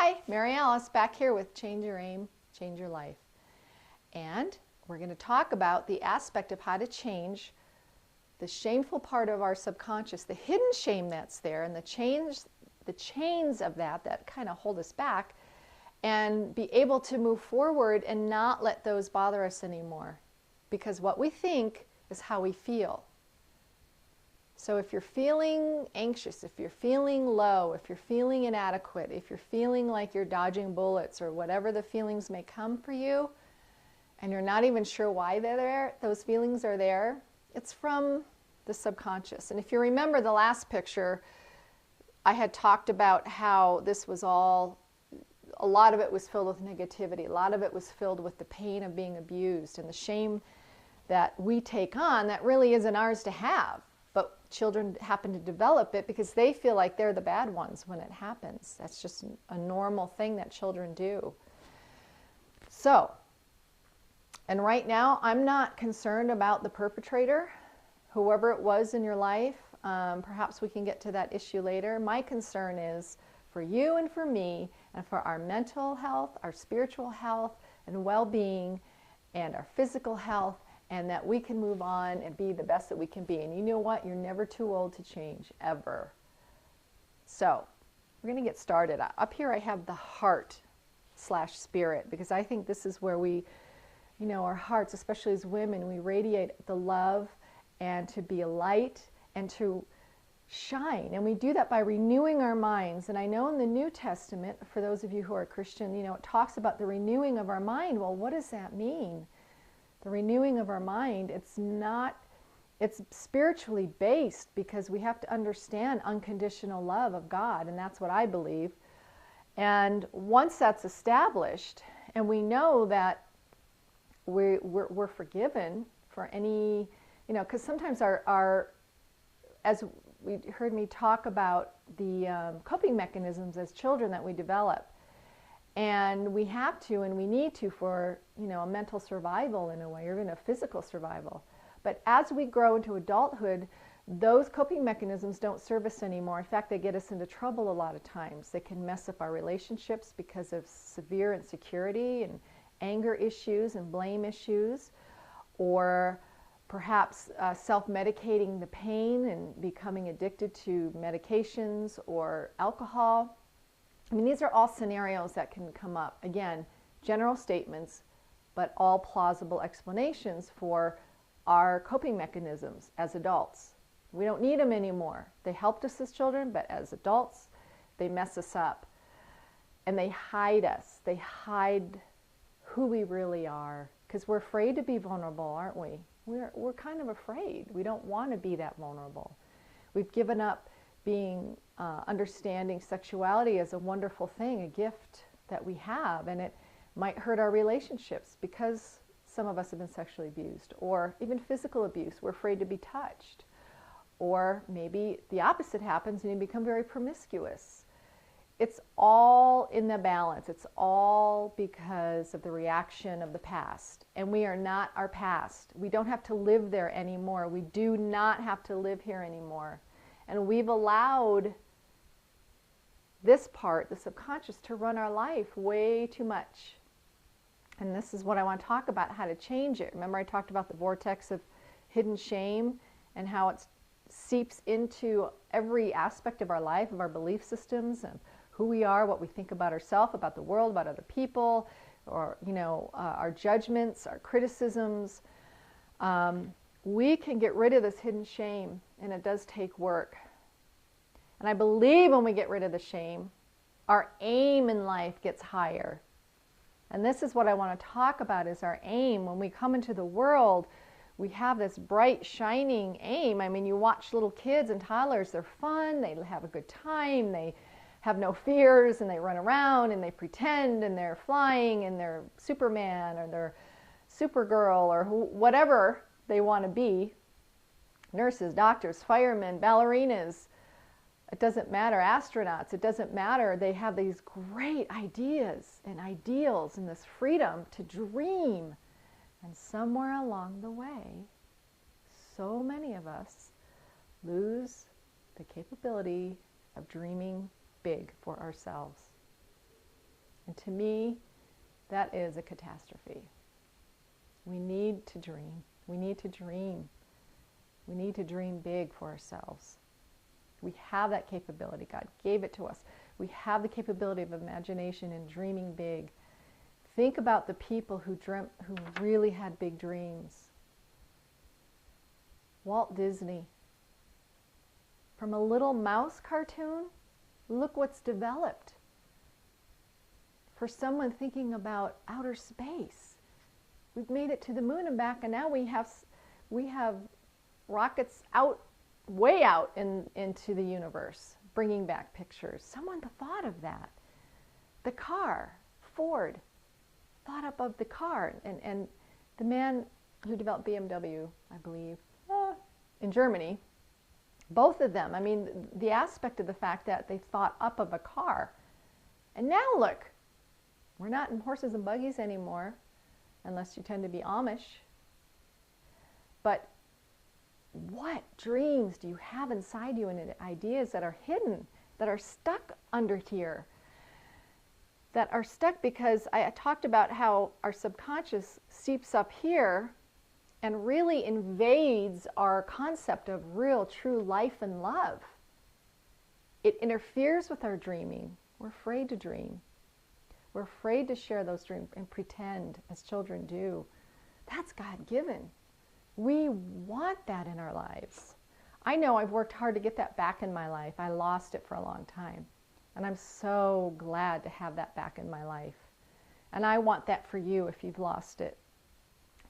Hi, Mary Alice back here with Change Your Aim, Change Your Life. And we're going to talk about the aspect of how to change the shameful part of our subconscious, the hidden shame that's there, and the chains of that kind of hold us back, and be able to move forward and not let those bother us anymore. Because what we think is how we feel. So if you're feeling anxious, if you're feeling low, if you're feeling inadequate, if you're feeling like you're dodging bullets or whatever the feelings may come for you, and you're not even sure why they're there, those feelings are there, it's from the subconscious. And if you remember the last picture, I had talked about how this was all, a lot of it was filled with negativity. A lot of it was filled with the pain of being abused and the shame that we take on that really isn't ours to have. But children happen to develop it because they feel like they're the bad ones when it happens. That's just a normal thing that children do. So, and right now, I'm not concerned about the perpetrator, whoever it was in your life. Perhaps we can get to that issue later. My concern is for you and for me, and for our mental health, our spiritual health, and well-being, and our physical health, and that we can move on and be the best that we can be. And you know what? You're never too old to change, ever. So, we're going to get started. Up here I have the heart/spirit, because I think this is where we, you know, our hearts, especially as women, we radiate the love and to be a light and to shine. And we do that by renewing our minds. And I know in the New Testament, for those of you who are Christian, you know, it talks about the renewing of our mind. Well, what does that mean? The renewing of our mind, it's spiritually based, because we have to understand unconditional love of God, and that's what I believe. And once that's established, and we know that we're forgiven for any, you know, because sometimes our, as we heard me talk about the coping mechanisms as children that we develop, and we have to and we need to for, you know, a mental survival in a way, or even a physical survival. But as we grow into adulthood, those coping mechanisms don't serve us anymore. In fact, they get us into trouble a lot of times. They can mess up our relationships because of severe insecurity and anger issues and blame issues, or perhaps self-medicating the pain and becoming addicted to medications or alcohol. I mean, these are all scenarios that can come up. Again, general statements, but all plausible explanations for our coping mechanisms as adults. We don't need them anymore. They helped us as children, but as adults, they mess us up. And they hide us. They hide who we really are, because we're afraid to be vulnerable, aren't we? We're kind of afraid. We don't want to be that vulnerable. We've given up being understanding sexuality as a wonderful thing, a gift that we have, and it might hurt our relationships because some of us have been sexually abused, or even physical abuse. We're afraid to be touched. Or maybe the opposite happens and you become very promiscuous. It's all in the balance. It's all because of the reaction of the past. And we are not our past. We don't have to live there anymore. We do not have to live here anymore. And we've allowed this part, the subconscious, to run our life way too much. And this is what I want to talk about, how to change it. Remember I talked about the vortex of hidden shame and how it seeps into every aspect of our life, of our belief systems, and who we are, what we think about ourselves, about the world, about other people, or, you know, our judgments, our criticisms. We can get rid of this hidden shame, and it does take work. And I believe when we get rid of the shame, our aim in life gets higher. And this is what I want to talk about, is our aim. When we come into the world, we have this bright, shining aim. I mean, you watch little kids and toddlers, they're fun, they have a good time, they have no fears, and they run around, and they pretend, and they're flying, and they're Superman, or they're Supergirl, or whatever they want to be. Nurses, doctors, firemen, ballerinas, it doesn't matter, astronauts, it doesn't matter. They have these great ideas and ideals and this freedom to dream. And somewhere along the way, so many of us lose the capability of dreaming big for ourselves. And to me, that is a catastrophe. We need to dream. We need to dream. We need to dream big for ourselves. We have that capability. God gave it to us. We have the capability of imagination and dreaming big. Think about the people who really had big dreams. Walt Disney. From a little mouse cartoon, look what's developed. For someone thinking about outer space, we've made it to the moon and back, and now we have rockets out, way out into the universe, bringing back pictures. Someone thought of that. The car, Ford, thought up of the car, and the man who developed BMW, I believe, in Germany, both of them, I mean, the aspect of the fact that they thought up of a car. And now look, we're not in horses and buggies anymore, unless you tend to be Amish. But what dreams do you have inside you, and ideas that are hidden, that are stuck under here, that are stuck because I talked about how our subconscious seeps up here and really invades our concept of real, true life and love. It interferes with our dreaming. We're afraid to dream. We're afraid to share those dreams and pretend, as children do. That's God-given. We want that in our lives. I know I've worked hard to get that back in my life. I lost it for a long time. And I'm so glad to have that back in my life. And I want that for you if you've lost it.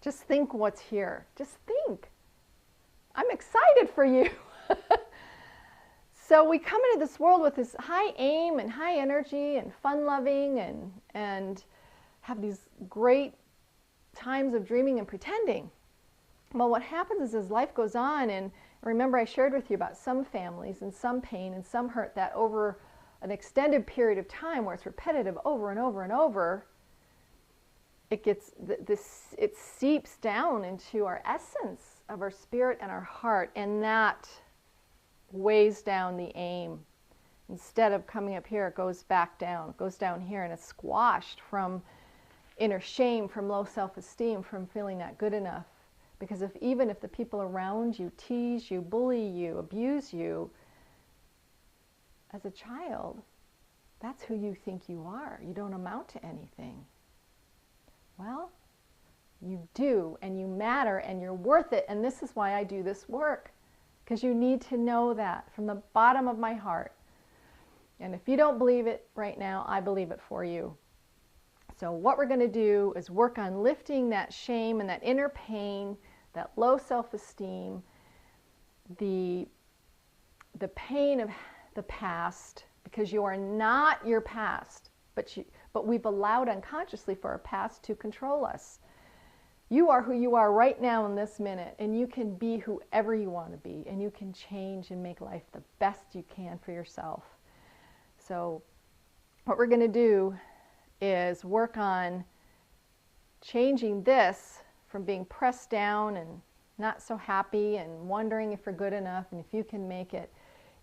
Just think what's here. Just think. I'm excited for you. So we come into this world with this high aim and high energy and fun-loving and have these great times of dreaming and pretending. Well, what happens is as life goes on, and remember I shared with you about some families and some pain and some hurt that over an extended period of time where it's repetitive over and over and over, it seeps down into our essence of our spirit and our heart, and that weighs down the aim. Instead of coming up here, it goes back down. It goes down here, and it's squashed from inner shame, from low self-esteem, from feeling not good enough. Because even if the people around you tease you, bully you, abuse you, as a child, that's who you think you are. You don't amount to anything. Well, you do, and you matter, and you're worth it, and this is why I do this work. Because you need to know that from the bottom of my heart. And if you don't believe it right now, I believe it for you. So what we're going to do is work on lifting that shame and that inner pain, that low self-esteem, the pain of the past, because you are not your past, but we've allowed unconsciously for our past to control us. You are who you are right now in this minute, and you can be whoever you want to be, and you can change and make life the best you can for yourself. So what we're going to do is work on changing this from being pressed down and not so happy and wondering if you're good enough and if you can make it.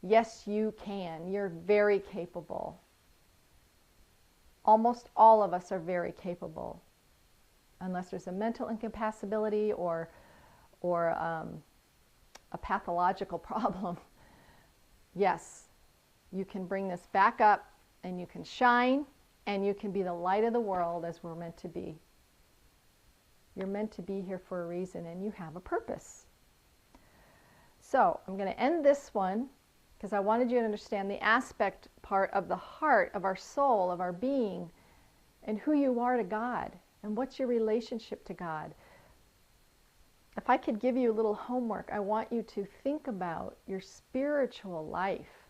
Yes, you can. You're very capable. Almost all of us are very capable. Unless there's a mental incapacity or a pathological problem. Yes, you can bring this back up, and you can shine, and you can be the light of the world as we're meant to be. You're meant to be here for a reason, and you have a purpose. So I'm going to end this one because I wanted you to understand the aspect part of the heart, of our soul, of our being, and who you are to God. And what's your relationship to God? If I could give you a little homework, I want you to think about your spiritual life.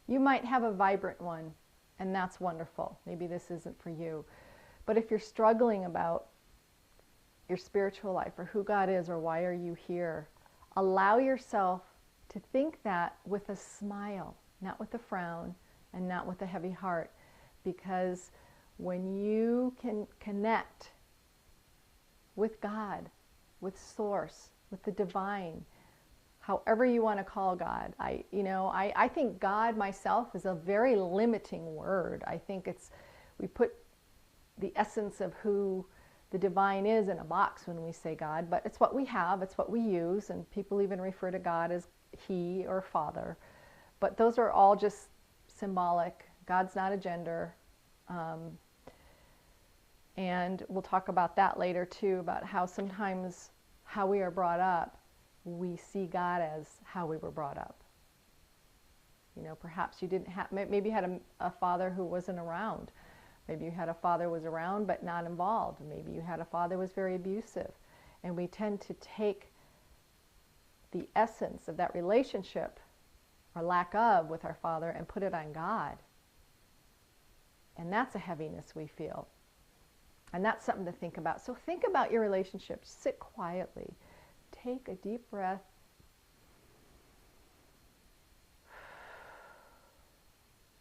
You might have a vibrant one, and that's wonderful. Maybe this isn't for you. But if you're struggling about your spiritual life or who God is or why are you here, allow yourself to think that with a smile, not with a frown and not with a heavy heart. Because when you can connect with God, with Source, with the divine, however you want to call God. I think God myself is a very limiting word. I think we put the essence of who the divine is in a box when we say God, but it's what we have, it's what we use, and people even refer to God as He or Father. But those are all just symbolic. God's not a gender. And we'll talk about that later too, about how sometimes how we are brought up, we see God as how we were brought up. You know, perhaps you didn't have, maybe you had a father who wasn't around. Maybe you had a father who was around but not involved. Maybe you had a father who was very abusive. And we tend to take the essence of that relationship, or lack of, with our father and put it on God. And that's a heaviness we feel. And that's something to think about. So think about your relationships. Sit quietly. Take a deep breath.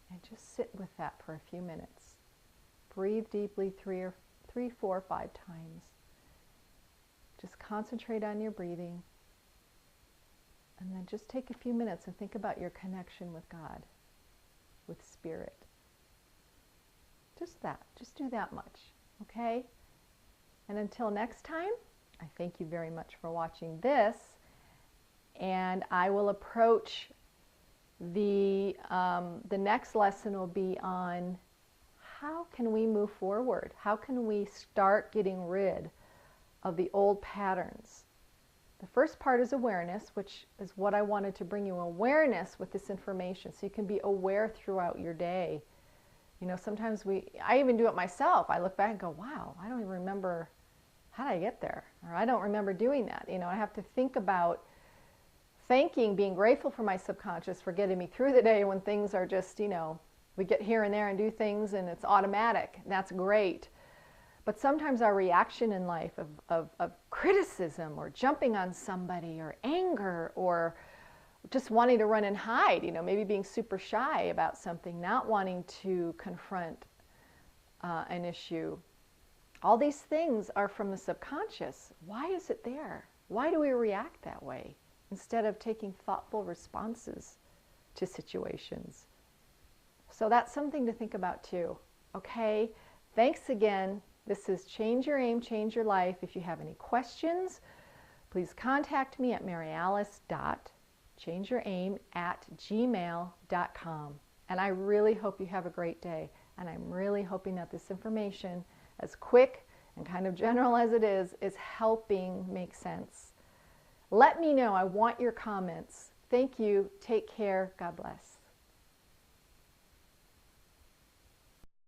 And just sit with that for a few minutes. Breathe deeply 3, 4, 5 times. Just concentrate on your breathing. And then just take a few minutes and think about your connection with God, with Spirit. Just that. Just do that much. Okay? And until next time, I thank you very much for watching this. And I will approach the next lesson will be on how can we move forward? How can we start getting rid of the old patterns? The first part is awareness, which is what I wanted to bring you, awareness with this information, so you can be aware throughout your day. You know, sometimes I even do it myself. I look back and go, wow, I don't even remember, how did I get there? Or I don't remember doing that. You know, I have to think about being grateful for my subconscious for getting me through the day when things are just, you know, we get here and there and do things and it's automatic. And that's great. But sometimes our reaction in life of criticism or jumping on somebody or anger or just wanting to run and hide, you know, maybe being super shy about something, not wanting to confront an issue. All these things are from the subconscious. Why is it there? Why do we react that way instead of taking thoughtful responses to situations? So that's something to think about too. Okay, thanks again. This is Change Your Aim, Change Your Life. If you have any questions, please contact me at maryalice.changeyouraim@gmail.com. And I really hope you have a great day. And I'm really hoping that this information, as quick and kind of general as it is helping make sense. Let me know. I want your comments. Thank you. Take care. God bless.